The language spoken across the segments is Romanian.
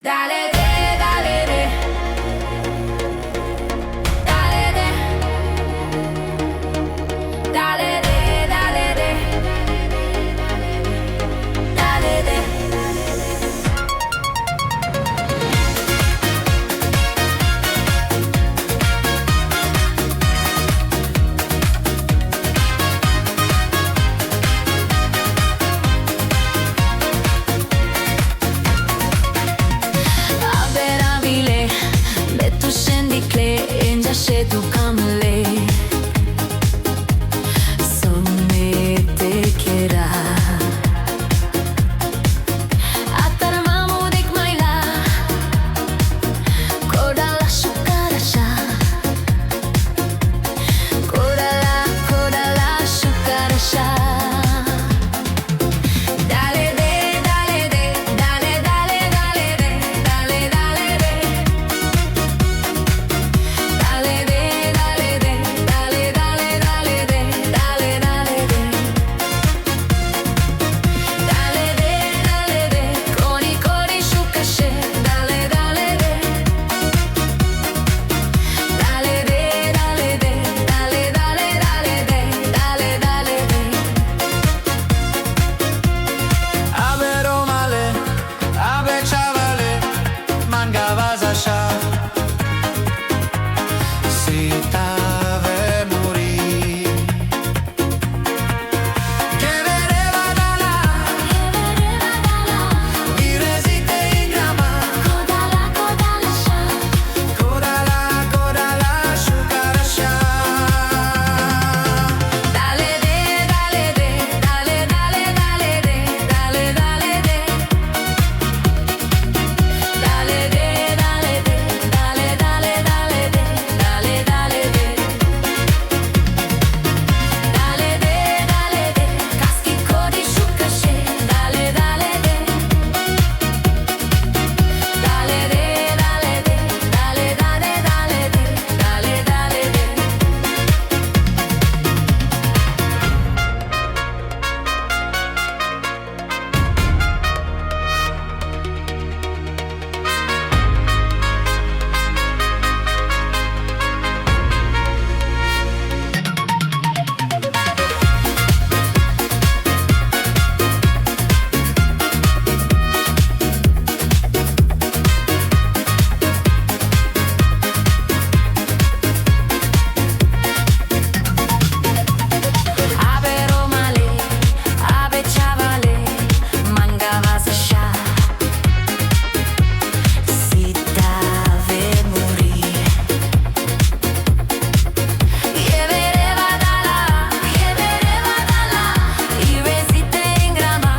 Dale re, dale re. Dale re. Dale re, dale re. Dale re. Aberamile, betu sendikle, enjaše tu kamle. Sonne tekera. Atarmamu dikmaila, kodala shukarasha. Kodala shukarasha. Dale re, dale re, dale dale dale re, dale dale re. Dale re, dale re, dale dale dale re, dale dale re. Dale re, dale re, con i cori shukashe, dale dale re. Dale re, dale re, dale dale dale re, dale dale re. Abero male, abe chavale, mangavazasha. Si tave muri, che vedeva da là, i resite in grama, kodala shukarasha. Dale re, dale re, dale dale dale re, dale dale re. Dale re, dale re, dale dale dale re, dale dale re. Dale re, dale re, kaski kodi shukashe, dale dale re. Dale re, dale re, dale dale dale re, dale dale re. Abero male, abe chavale, mangavazasha. Si tave muri, che vedeva da là, i resite in grama,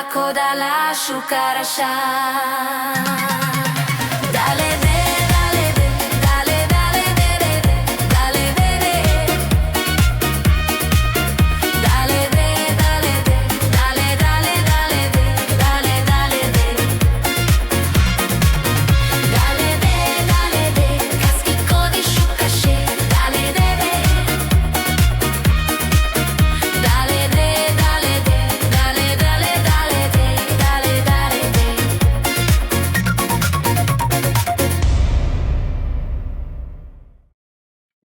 kodala shukarasha.